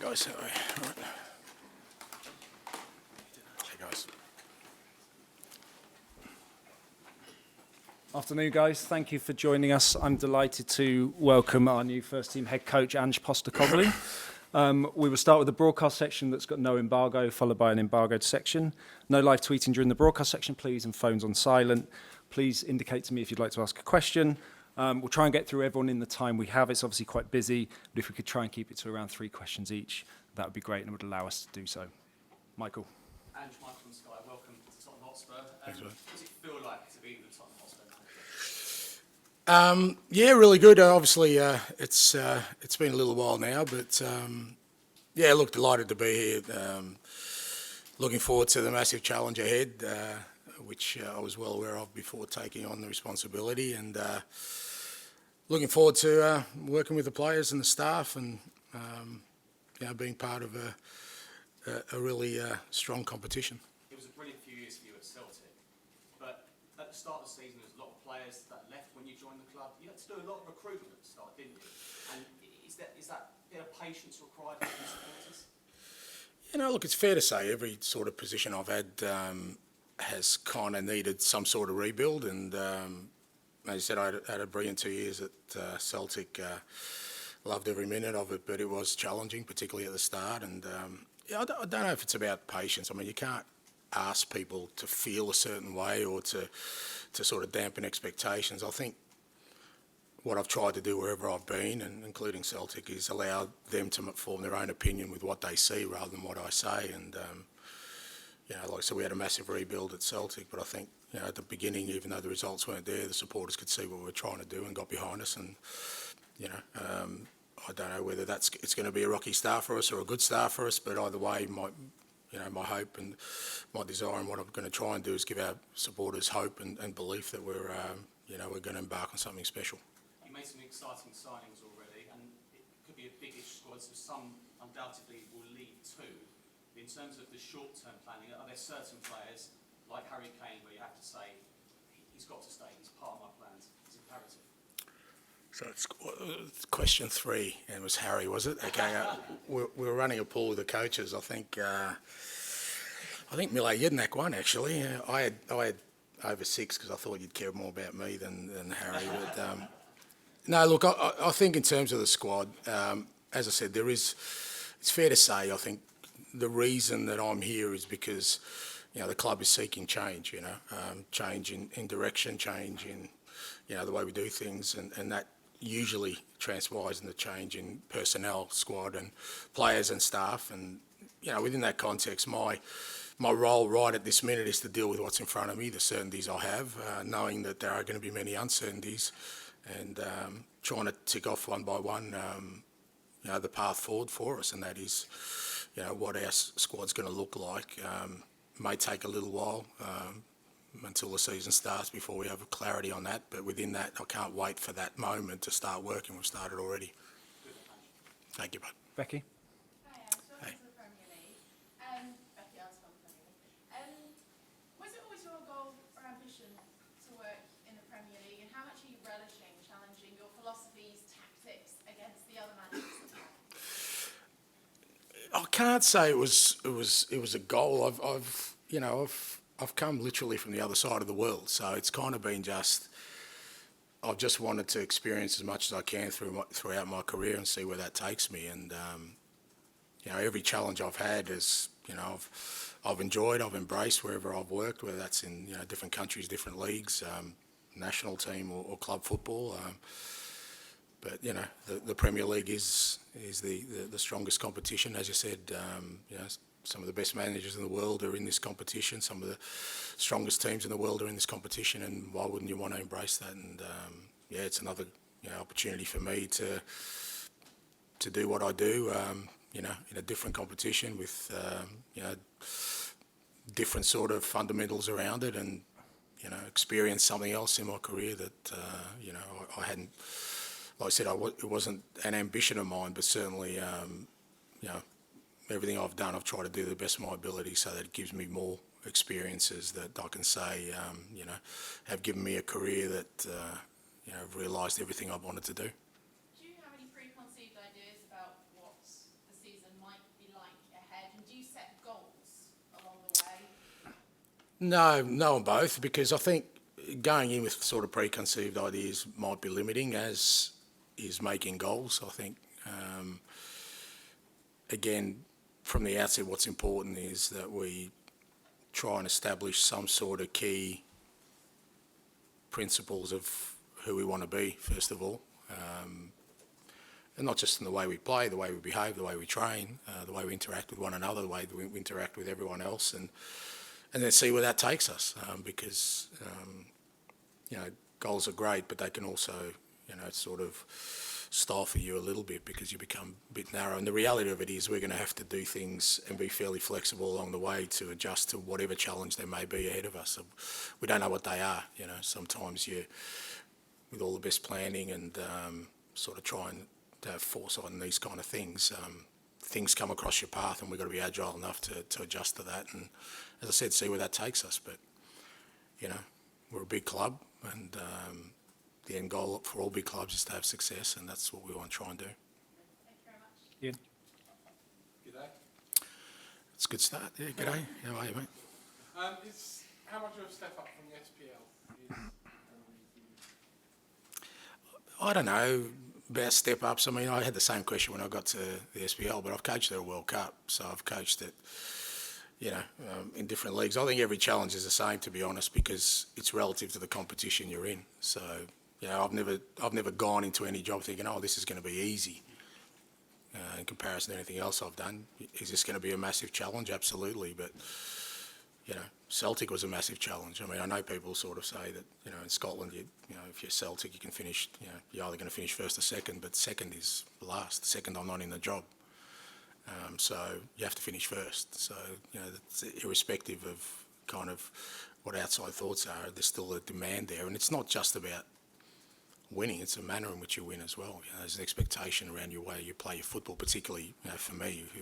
guys. All right. Okay, guys. Afternoon, guys. Thank you for joining us. I'm delighted to welcome our new first-team head coach, Ange Postecoglou. We will start with the broadcast section that's got no embargo, followed by an embargoed section. No live tweeting during the broadcast section, please, and phones on silent. Please indicate to me if you'd like to ask a question. We'll try and get through everyone in the time we have. It's obviously quite busy, but if we could try and keep it to around 3 questions each, that would be great and would allow us to do so. Michael. Ange, Michael and Sky, welcome to Tottenham Hotspur. Thanks, what does it feel like to be the Tottenham Hotspur manager? Yeah, really good. Obviously, it's been a little while now, but yeah, look, delighted to be here. Looking forward to the massive challenge ahead, which I was well aware of before taking on the responsibility, and looking forward to working with the players and the staff, and being part of a really strong competition. It was a brilliant few years for you at Celtic, but at the start of the season, there's a lot of players that left when you joined the club. You had to do a lot of recruitment at the start, didn't you? And is that a bit of patience required from supporters? Look, it's fair to say every sort of position I've had has kind of needed some sort of rebuild, and as you said, I had a brilliant 2 years at Celtic. Loved every minute of it, but it was challenging, particularly at the start. And I don't know if it's about patience. I mean, you can't ask people to feel a certain way or to sort of dampen expectations. I think what I've tried to do wherever I've been, and including Celtic, is allow them to form their own opinion with what they see rather than what I say. And like I said, we had a massive rebuild at Celtic, but I think at the beginning, even though the results weren't there, the supporters could see what we were trying to do and got behind us. And I don't know whether it's going to be a rocky start for us or a good start for us, but either way, my hope and my desire and what I'm going to try and do is give our supporters hope and belief that we're going to embark on something special. You made some exciting signings already, and it could be a big-ish squad, so some undoubtedly will leave too. In terms of the short-term planning, are there certain players like Harry Kane where you have to say he's got to stay, he's part of my plans, it's imperative? So it's question 3, and it was Harry, was it? Okay, we were running a pool with the coaches. I think Mile Jednak won actually. I had over 6 because I thought you'd care more about me than Harry. But no, look, I think in terms of the squad, as I said, it's fair to say I think the reason that I'm here is because the club is seeking change. Change in direction, change in the way we do things, and that usually transpires in the change in personnel, squad, and players and staff. And within that context, my role right at this minute is to deal with what's in front of me, the certainties I have, knowing that there are going to be many uncertainties, and trying to tick off one by one, the path forward for us, and that is, what our squad's going to look like. May take a little while until the season starts before we have clarity on that, but within that, I can't wait for that moment to start working. We've started already. Thank you, bud. Becky. Hi, welcome to the Premier League. Becky, I was from the Premier League. Was it always your goal or ambition to work in the Premier League, and how much are you relishing challenging your philosophies, tactics against the other managers? I can't say it was a goal. I've come literally from the other side of the world, so it's kind of been I've just wanted to experience as much as I can throughout my career and see where that takes me. And every challenge I've had is I've enjoyed, I've embraced wherever I've worked, whether that's in different countries, different leagues, national team or club football. But the Premier League is the strongest competition, as you said. Some of the best managers in the world are in this competition. Some of the strongest teams in the world are in this competition, and why wouldn't you want to embrace that? And it's another opportunity for me to do what I do. In a different competition with different sort of fundamentals around it, and experience something else in my career that I hadn't. Like I said, it wasn't an ambition of mine, but certainly, everything I've done, I've tried to do the best of my ability so that it gives me more experiences that I can say, have given me a career that, I've realised everything I've wanted to do. Do you have any preconceived ideas about what the season might No on both, because I think going in with sort of preconceived ideas might be limiting, as is making goals. I think, again, from the outset, what's important is that we try and establish some sort of key principles of who we want to be, first of all. And not just in the way we play, the way we behave, the way we train, the way we interact with one another, the way we interact with everyone else, and then see where that takes us. Because, goals are great, but they can also, sort of stifle you a little bit because you become a bit narrow. And the reality of it is we're going to have to do things and be fairly flexible along the way to adjust to whatever challenge there may be ahead of us. So we don't know what they are. Sometimes with all the best planning and sort of trying to have foresight in these kind of things, things come across your path, and we've got to be agile enough to adjust to that. And as I said, see where that takes us. But, we're a big club, and the end goal for all big clubs is to have success, and that's what we want to try and do. Thank you very much. Ian? G'day. It's a good start. Yeah, g'day. How are you, mate? How much of a step up from the SPL is I don't know about step-ups. I mean, I had the same question when I got to the SPL, but I've coached at a World Cup, so I've coached it, in different leagues. I think every challenge is the same, to be honest, because it's relative to the competition you're in. So, I've never gone into any job thinking, oh, this is going to be easy in comparison to anything else I've done. Is this going to be a massive challenge? Absolutely, but Celtic was a massive challenge. I mean, I know people sort of say that, in Scotland, if you're Celtic, you can finish, you're either going to finish first or second, but second is last. Second, I'm not in the job. So you have to finish first. So, that's irrespective of kind of what outside thoughts are, there's still a demand there. And it's not just about winning, it's a manner in which you win as well. There's an expectation around your way you play your football, particularly, for me, who,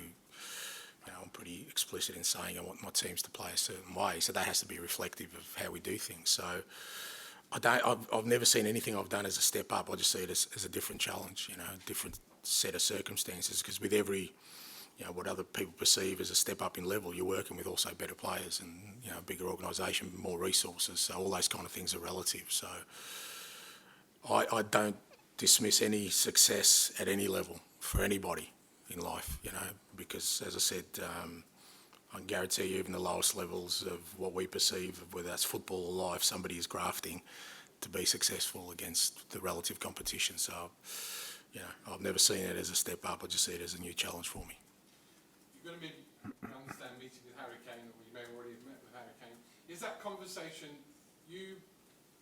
I'm pretty explicit in saying I want my teams to play a certain way, so that has to be reflective of how we do things. So I've never seen anything I've done as a step up. I just see it as a different challenge, a different set of circumstances, because with every, what other people perceive as a step up in level, you're working with also better players and, a bigger organisation, more resources, so all those kind of things are relative. So I don't dismiss any success at any level for anybody in life, because, as I said, I can guarantee you even the lowest levels of what we perceive, whether that's football or life, somebody is grafting to be successful against the relative competition. So, I've never seen it as a step up. I just see it as a new challenge for me. you're going to be, I understand, meeting with Harry Kane, or you may have already met with Harry Kane. Is that conversation you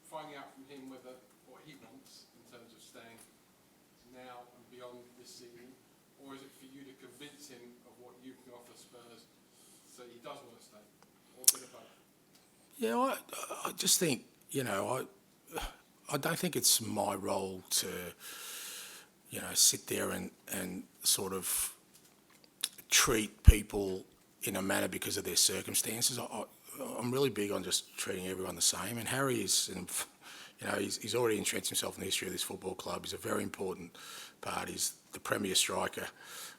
finding out from him what he wants in terms of staying now and beyond this season, or is it for you to convince him of what you can offer Spurs so he does want to stay, or a bit of both? Yeah, I just think, I don't think it's my role to, sit there and sort of treat people in a manner because of their circumstances. I'm really big on just treating everyone the same. And Harry is, he's already entrenched himself in the history of this football club. He's a very important part. He's the premier striker,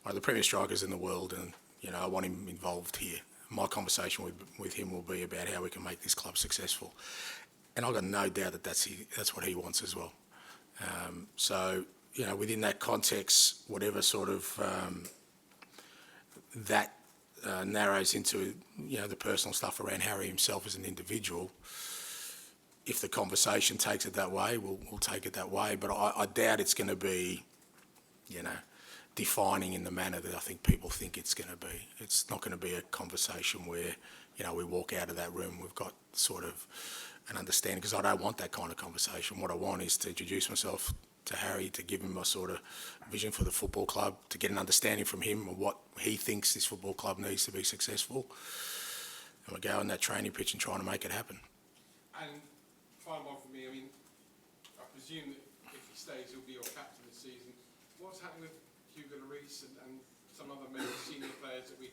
one of the premier strikers in the world, and I want him involved here. My conversation with him will be about how we can make this club successful, and I've got no doubt that that's what he wants as well. So within that context, whatever sort of that narrows into the personal stuff around Harry himself as an individual. If the conversation takes it that way, we'll take it that way. But I doubt it's going to be, defining in the manner that I think people think it's going to be. It's not going to be a conversation where, we walk out of that room, we've got sort of an understanding, because I don't want that kind of conversation. What I want is to introduce myself to Harry, to give him a sort of vision for the football club, to get an understanding from him of what he thinks this football club needs to be successful. And we go on that training pitch and trying to make it happen. And final one for me, I presume that if he stays, he'll be your captain this season. What's happening with Hugo Lloris and some other maybe senior players that we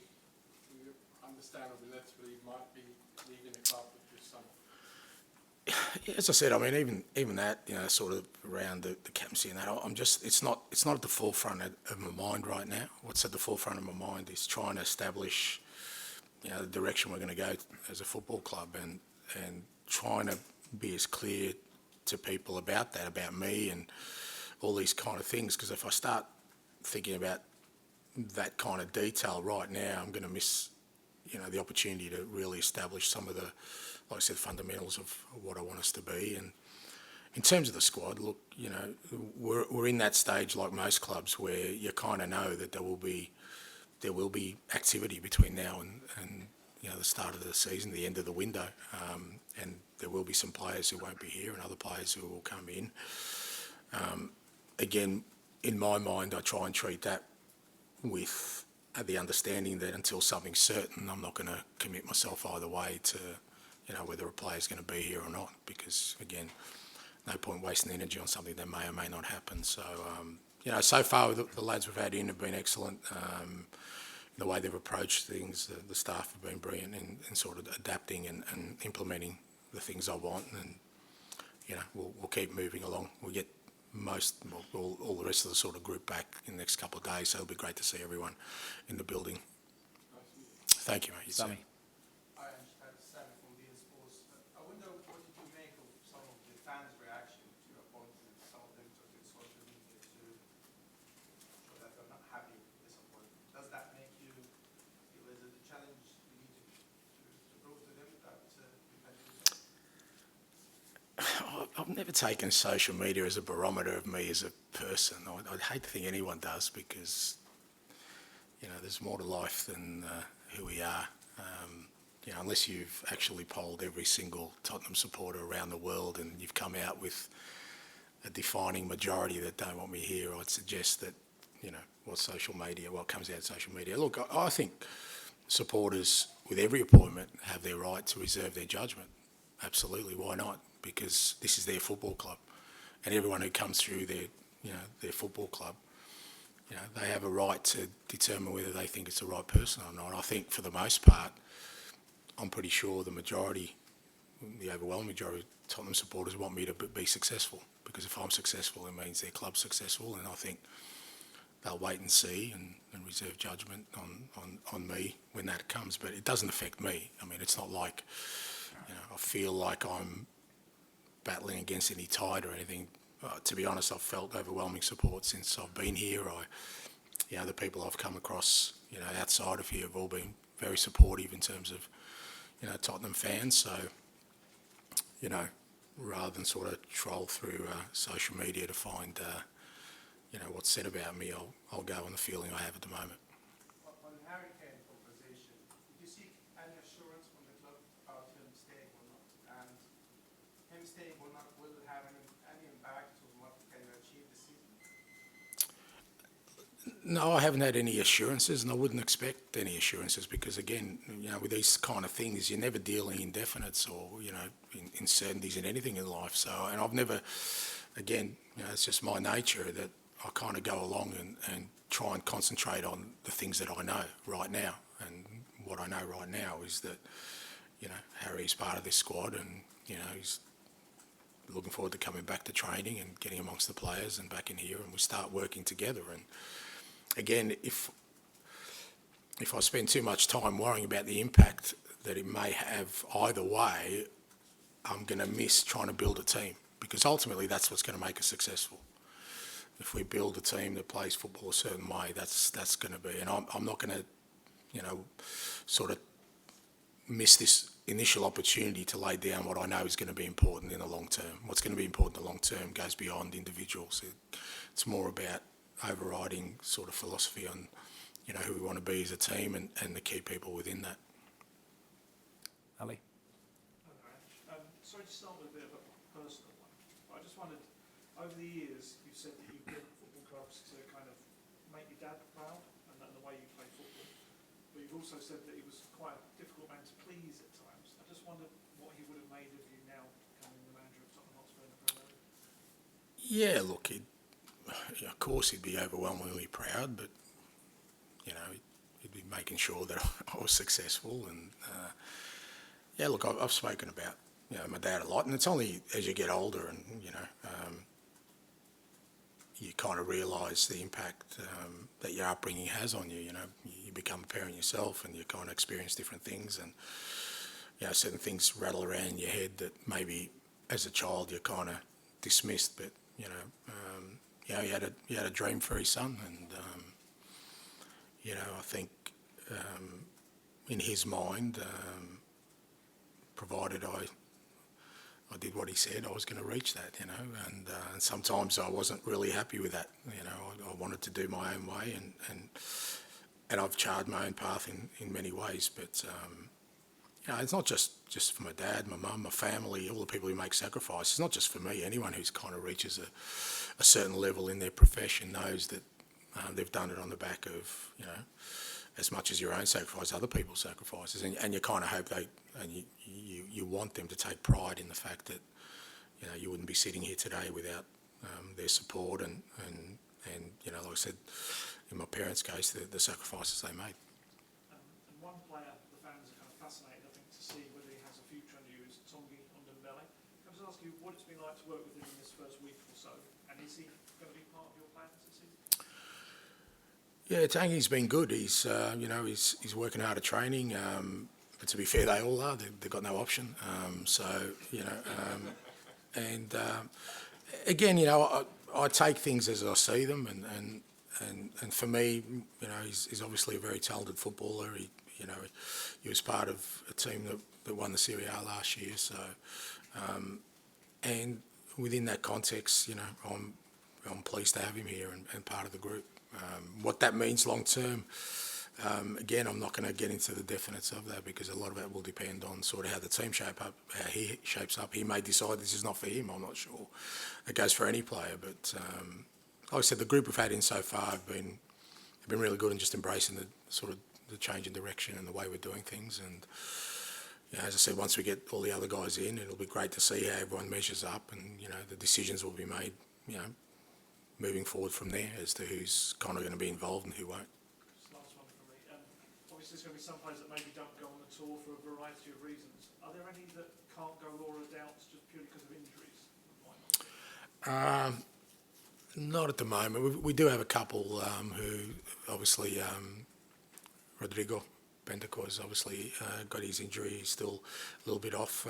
understand or be led to believe might be leaving the club this summer? Yeah, as I said, even that, sort of around the captaincy and that, it's not at the forefront of my mind right now. What's at the forefront of my mind is trying to establish the direction we're going to go as a football club, and trying to be as clear to people about that, about me and all these kind of things, because if I start thinking about that kind of detail right now, I'm going to miss, the opportunity to really establish some of the, like I said, fundamentals of what I want us to be. And in terms of the squad, look, we're in that stage like most clubs where you kind of know that there will be activity between now and the start of the season, the end of the window, and there will be some players who won't be here and other players who will come in. Again, in my mind, I try and treat that with the understanding that until something's certain, I'm not going to commit myself either way to, whether a player's going to be here or not, because again, no point wasting energy on something that may or may not happen. So, so far the lads we've had in have been excellent. The way they've approached things, the staff have been brilliant in sort of adapting and implementing the things I want, and we'll keep moving along. We'll get all the rest of the sort of group back in the next couple of days, so it'll be great to see everyone in the building. Thank you, mate. Sammy. Hi, Ange. Saif Rubie Sports. I wonder, what did you make of some of the fans' reaction to your appointment? Some of them took to social media to show that they're not happy with this appointment. Does that make you feel as a challenge you need to prove to them that you can do that? I've never taken social media as a barometer of me as a person. I'd hate to think anyone does, because there's more to life than who we are. Unless you've actually polled every single Tottenham supporter around the world and you've come out with a defining majority that don't want me here, I'd suggest that what comes out of social media. Look, I think supporters with every appointment have their right to reserve their judgment. Absolutely, why not? Because this is their football club, and everyone who comes through their football club, they have a right to determine whether they think it's the right person or not. I think for the most part, I'm pretty sure the overwhelming majority of Tottenham supporters want me to be successful, because if I'm successful, it means their club's successful, and I think they'll wait and see and reserve judgment on me when that comes. But it doesn't affect me. I mean, it's not like I feel like I'm battling against any tide or anything. To be honest, I've felt overwhelming support since I've been here. The people I've come across, outside of here have all been very supportive in terms of, Tottenham fans. So, rather than sort of troll through social media to find, what's said about me, I'll go on the feeling I have at the moment. On Harry Kane conversation, did you seek any assurance from the club about him staying or not? And him staying or not will have any impact on what can you achieve this season? No, I haven't had any assurances, and I wouldn't expect any assurances, because again, with these kind of things, you're never dealing in definites or, in certainties in anything in life. So, and I've never, again, it's just my nature that I kind of go along and try and concentrate on the things that I know right now. And what I know right now is that, Harry's part of this squad, and, he's looking forward to coming back to training and getting amongst the players and back in here, and we start working together. And again, if I spend too much time worrying about the impact that it may have either way, I'm going to miss trying to build a team, because ultimately that's what's going to make us successful. If we build a team that plays football a certain way, that's going to be, and I'm not going to, sort of miss this initial opportunity to lay down what I know is going to be important in the long term. What's going to be important in the long term goes beyond individuals. It's more about overriding sort of philosophy on, who we want to be as a team and the key people within that. Ali. Sorry to start with a bit of a personal one. I just wondered, over the years, you've said that you've built football clubs to kind of make your dad proud and the way you play football. But you've also said that he was quite a difficult man to please at times. I just wondered what he would have made of you now becoming the manager of Tottenham Hotspur in the Premier League. Yeah, look, of course he'd be overwhelmingly proud, but, he'd be making sure that I was successful. And, look, I've spoken about, my dad a lot, and it's only as you get older and, you kind of realise the impact that your upbringing has on you. You become a parent yourself, and you kind of experience different things, and certain things rattle around in your head that maybe as a child you kind of dismissed, but he had a dream for his son, and I think in his mind, provided I did what he said, I was going to reach that, and sometimes I wasn't really happy with that. I wanted to do my own way, and I've charted my own path in many ways, but it's not just for my dad, my mum, my family, all the people who make sacrifices. It's not just for me. Anyone who's kind of reaches a certain level in their profession knows that they've done it on the back of, as much as your own sacrifice, other people's sacrifices, and you kind of hope you want them to take pride in the fact that you wouldn't be sitting here today without their support and like I said, in my parents' case, the sacrifices they made. And one player the fans are kind of fascinated, I think, to see whether he has a future under you is Tongi on Dembele. Can I just ask you what it's been like to work with him in this first week or so, and is he going to be part of your plans this season? Yeah, Tangi's been good. He's he's working hard at training. But to be fair, they all are. They've got no option. Again, I take things as I see them, and for me, he's obviously a very talented footballer. He was part of a team that won the Serie A last year. So, and within that context, I'm pleased to have him here and part of the group. What that means long term, again, I'm not going to get into the definites of that because a lot of it will depend on sort of how the team how he shapes up. He may decide this is not for him. I'm not sure. It goes for any player, but like I said, the group we've had in so far have been really good in just embracing the change in direction and the way we're doing things. And as I said, once we get all the other guys in, it'll be great to see how everyone measures up, and the decisions will be made. Moving forward from there as to who's kind of going to be involved and who won't. Just last one from me. Obviously, there's going to be some players that maybe don't go on the tour for a variety of reasons. Are there any that can't go or are doubts just purely because of injuries? Not at the moment. We do have a couple who obviously Rudiger has obviously got his injury. He's still a little bit off.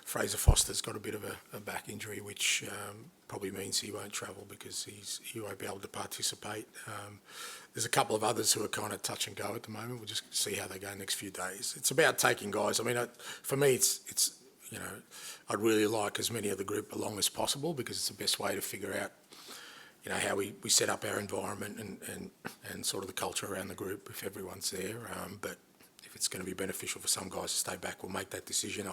Fraser Foster's got a bit of a back injury, which probably means he won't travel because he won't be able to participate. There's a couple of others who are kind of touch and go at the moment. We'll just see how they go next few days. It's about taking guys. I mean, for me, it's I'd really like as many of the group along as possible because it's the best way to figure out how we set up our environment and sort of the culture around the group if everyone's there. But if it's going to be beneficial for some guys to stay back, we'll make that decision.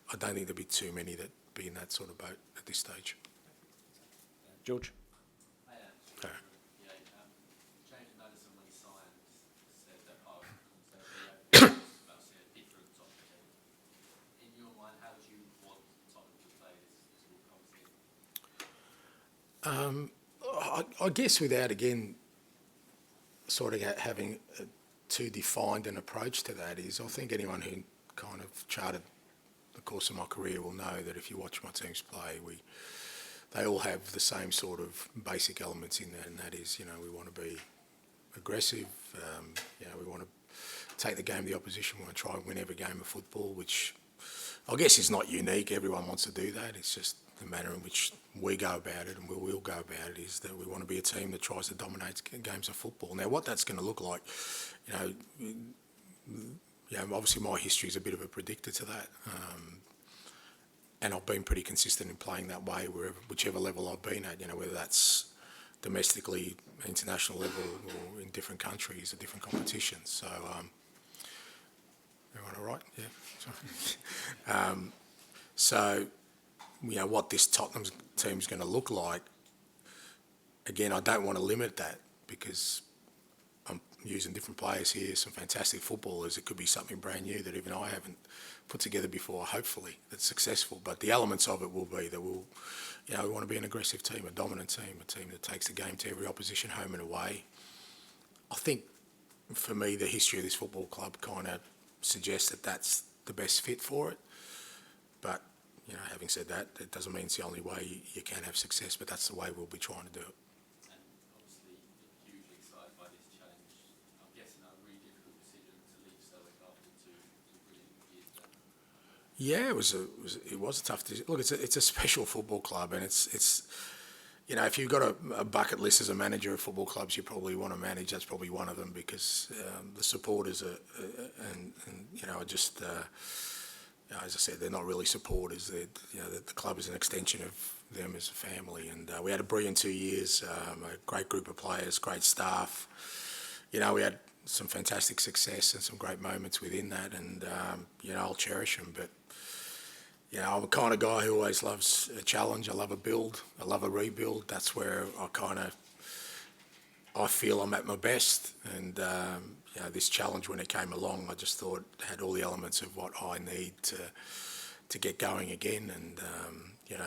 I don't think there'll be too many that be in that sort of boat at this stage. George? Okay. James Madison, when he signed, said that different Tottenham. In your mind, how do you want Tottenham to play this all comes in? I guess without, again, sort of having too defined an approach to that is, I think anyone who kind of charted the course of my career will know that if you watch my teams play, they all have the same sort of basic elements in that, and that is, we want to be aggressive, we want to take the game of the opposition, we want to try and win every game of football, which I guess is not unique. Everyone wants to do that. It's just the manner in which we go about it and we will go about it is that we want to be a team that tries to dominate games of football. Now, what that's going to look like, obviously my history is a bit of a predictor to that. And I've been pretty consistent in playing that way whichever level I've been at, whether that's domestically, international level, or in different countries or different competitions. So, everyone all right? Yeah. So, what this Tottenham team's going to look like, again, I don't want to limit that because I'm using different players here, some fantastic footballers. It could be something brand new that even I haven't put together before, hopefully, that's successful. But the elements of it will be that we want to be an aggressive team, a dominant team, a team that takes the game to every opposition, home and away. I think, for me, the history of this football club kind of suggests that that's the best fit for it. But, having said that, it doesn't mean it's the only way you can have success, but that's the way we'll be trying to do it. And obviously, you're hugely excited by this challenge. I'm guessing over Yeah, it was a tough decision. Look, it's a special football club, and it's you know, if you've got a bucket list as a manager of football clubs you probably want to manage, that's probably one of them, because the supporters are and you know, just you know, as I said, they're not really supporters. They're, you know, the club is an extension of them as a family, and we had a brilliant 2 years, a great group of players, great staff. You know, we had some fantastic success and some great moments within that, and you know, I'll cherish them. But you know, I'm the kind of guy who always loves a challenge. I love a build. I love a rebuild. That's where I feel I'm at my best. And you know, this challenge, when it came along, I just thought it had all the elements of what I need to get going again. And you know,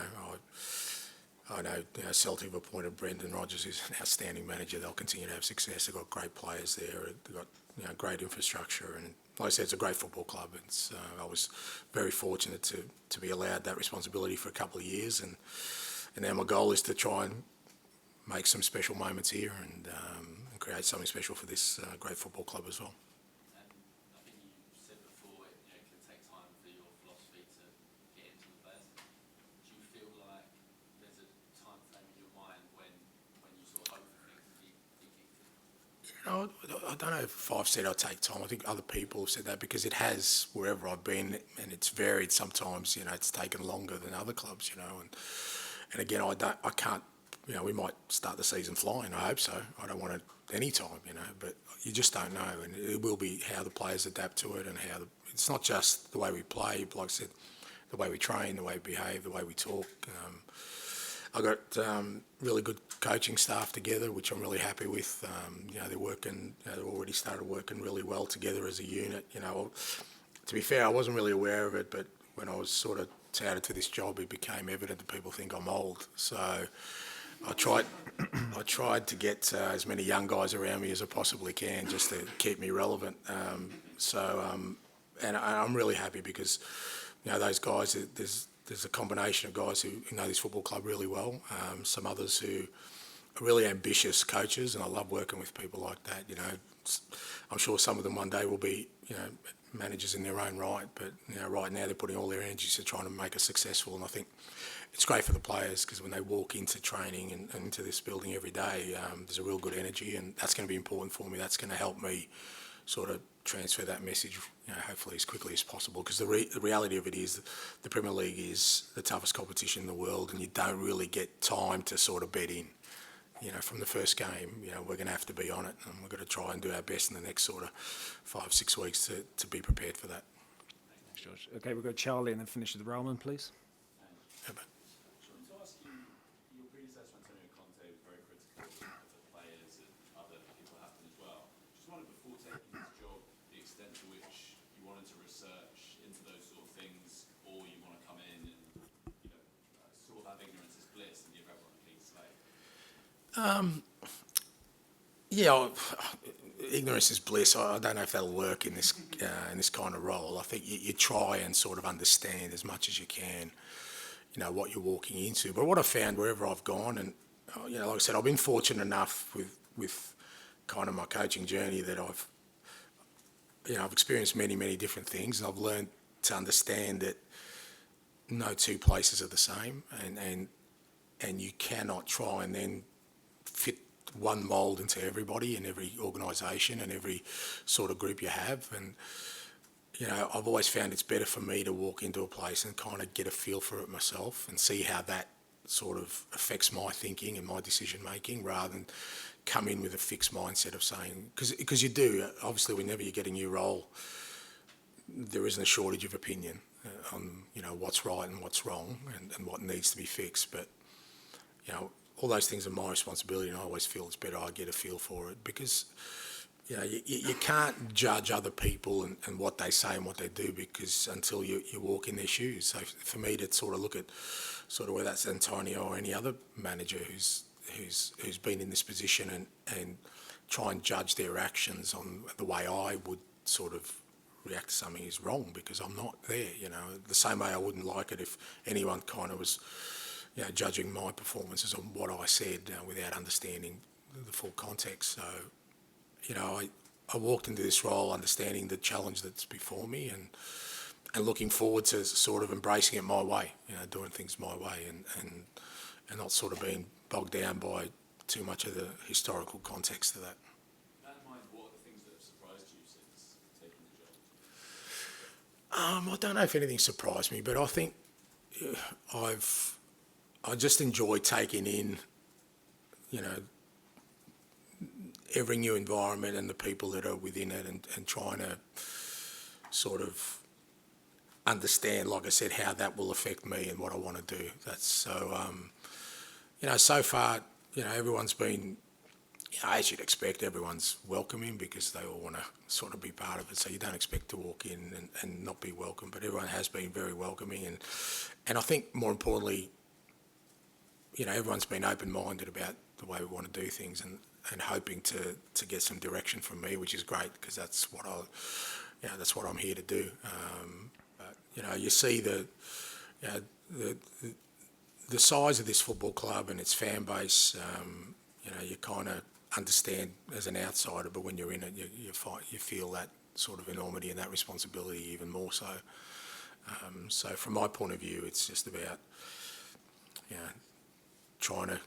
I know, you know, Celtic have appointed Brendan Rodgers, who's an outstanding manager. They'll continue to have success. They've got great players there. They've got, you know, great infrastructure, and like I said, it's a great football club. It's I was very fortunate to be allowed that responsibility for a couple of years, and now my goal is to try and make some special moments here, and create something special for this great football club as well. And I think you said before, it can take time for your philosophy to get into the players. Do you feel like there's a time frame in your mind when you sort of hope for things to be kicking? You know, I don't know if I've said I'll take time. I think other people have said that, because it has wherever I've been, and it's varied sometimes. You know, it's taken longer than other clubs. You know, and again, I can't. You know, we might start the season flying. I hope so. I don't want it any time, you know, but you just don't know, and it will be how the players adapt to it, and it's not just the way we play, like I said, the way we train, the way we behave, the way we talk. I got really good coaching staff together, which I'm really happy with. You know, they're working. You know, they've already started working really well together as a unit. You know, to be fair, I wasn't really aware of it, but when I was sort of touted to this job, it became evident that people think I'm old. So I tried to get as many young guys around me as I possibly can, just to keep me relevant. And I'm really happy, because you know, those guys, there's a combination of guys who know this football club really well. Some others who are really ambitious coaches, and I love working with people like that. You know, I'm sure some of them one day will be, you know, managers in their own right, but you know, right now they're putting all their energies to trying to make us successful, and I think it's great for the players, because when they walk into training and into this building every day, there's a real good energy, and that's going to be important for me. That's going to help me sort of transfer that message, you know, hopefully as quickly as possible, because the reality of it is the Premier League is the toughest competition in the world, and you don't really get time to sort of bed in. You know, from the first game, you know, we're going to have to be on it, and we're going to try and do our best in the next sort of 5-6 weeks to be prepared for that. Thanks, George. Okay, we'll go Charlie and then finish with Roman, please. Yeah, but To ask you, your predecessor Antonio Conte was very critical of the players, and other people happen as well. Just wondered, before taking this job, the extent to which you wanted to research into those sort of things, or you want to come in and, you know, sort of have ignorance is bliss and give everyone a clean slate. yeah, ignorance is bliss. I don't know if that'll work in this kind of role. I think you try and sort of understand as much as you can, you know, what you're walking into. But what I've found wherever I've gone, and you know, like I said, I've been fortunate enough with kind of my coaching journey that I've experienced many different things, and I've learned to understand that no two places are the same, and you cannot try and then fit one mould into everybody in every organisation and every sort of group you have. And you know, I've always found it's better for me to walk into a place and kind of get a feel for it myself and see how that sort of affects my thinking and my decision making, rather than come in with a fixed mindset of saying, because you do, obviously whenever you get a new role, there isn't a shortage of opinion on, you know, what's right and what's wrong, and what needs to be fixed. But you know, all those things are my responsibility, and I always feel it's better I get a feel for it, because you know, you can't judge other people and what they say and what they do, because until you walk in their shoes. So for me to sort of look at sort of whether that's Antonio or any other manager who's been in this position and try and judge their actions on the way I would sort of react to something is wrong, because I'm not there. You know, the same way I wouldn't like it if anyone kind of was, you know, judging my performances on what I said without understanding the full context. So, you know, I walked into this role understanding the challenge that's before me, looking forward to sort of embracing it my way, doing things my way, and not sort of being bogged down by too much of the historical context of that. With that in mind, what are the things that have surprised you since taking the job? I don't know if anything surprised me, but I think I just enjoy taking in, every new environment and the people that are within it, and trying to sort of understand, like I said, how that will affect me and what I want to do. That's so, so far, everyone's been, as you'd expect, everyone's welcoming because they all want to sort of be part of it. So you don't expect to walk in and not be welcome, but everyone has been very welcoming. And I think more importantly, everyone's been open-minded about the way we want to do things, and hoping to get some direction from me, which is great because that's what that's what I'm here to do. But you see the size of this football club and its fan base. You kind of understand as an outsider, but when you're in it, you feel that sort of enormity and that responsibility even more so. So from my point of view, it's just about trying to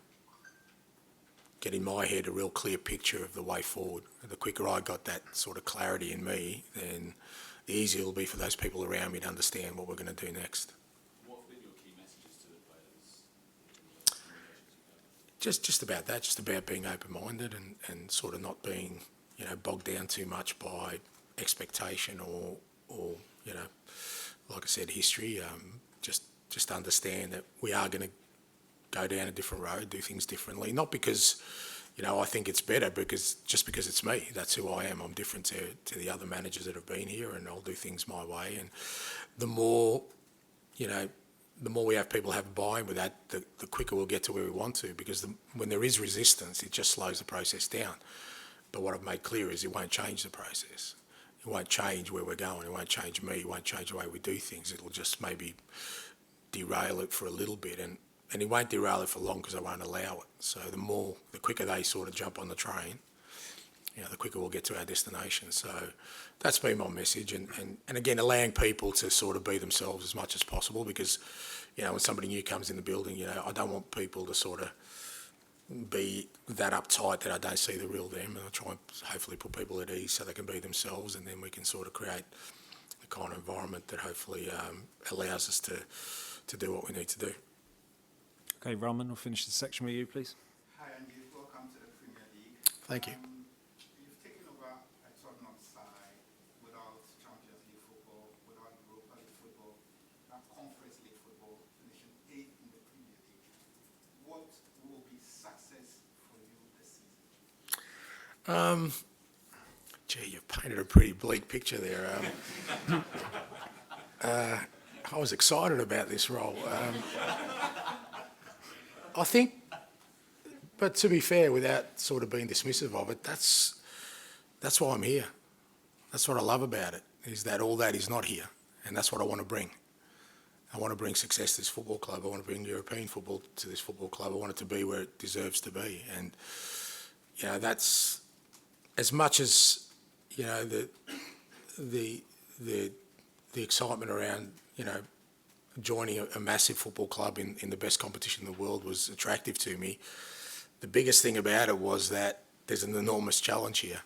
get in my head a real clear picture of the way forward. And the quicker I got that sort of clarity in me, then the easier it'll be for those people around me to understand what we're going to do next. What have been your key messages to the players? Just about that, just about being open-minded and sort of not being, bogged down too much by expectation or like I said, history. Just understand that we are going to go down a different road, do things differently. Not because, I think it's better, because it's me. That's who I am. I'm different to the other managers that have been here, and I'll do things my way. And the more we have people have buy-in with that, the quicker we'll get to where we want to, because when there is resistance, it just slows the process down. But what I've made clear is it won't change the process. It won't change where we're going. It won't change me. It won't change the way we do things. It'll just maybe derail it for a little bit, and it won't derail it for long because I won't allow it. So the quicker they sort of jump on the train, the quicker we'll get to our destination. So that's been my message, and again, allowing people to sort of be themselves as much as possible, because when somebody new comes in the building, I don't want people to sort of be that uptight that I don't see the real them, and I try and hopefully put people at ease so they can be themselves, and then we can sort of create the kind of environment that hopefully allows us to do what we need to do. Okay, Roman, we'll finish the section with you, please. Hi, Ange. Welcome to the Premier League. Thank you. You've taken over a Tottenham side without Champions League football, without Europa League football, and Conference League football, finishing 8th in the Premier League. What will be success for you this season? You've painted a pretty bleak picture there. I was excited about this role. I think, but to be fair, without sort of being dismissive of it, that's why I'm here. That's what I love about it, is that all that is not here, and that's what I want to bring. I want to bring success to this football club. I want to bring European football to this football club. I want it to be where it deserves to be, and that's as much as the excitement around joining a massive football club in the best competition in the world was attractive to me. The biggest thing about it was that there's an enormous challenge here.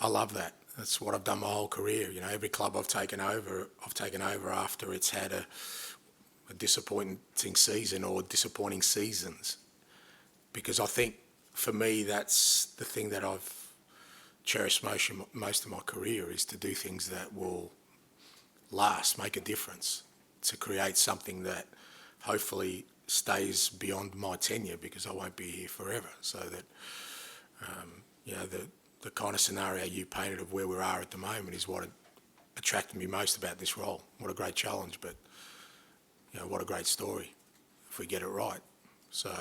I love that. That's what I've done my whole career. Every club I've taken over after it's had a disappointing season or disappointing seasons. Because I think, for me, that's the thing that I've cherished most of my career, is to do things that will last, make a difference, to create something that hopefully stays beyond my tenure, because I won't be here forever. So that, the kind of scenario you painted of where we are at the moment is what attracted me most about this role. What a great challenge, but what a great story if we get it right. So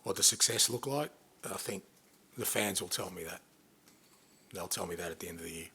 what does success look like? I think the fans will tell me that. They'll tell me that at the end of the year.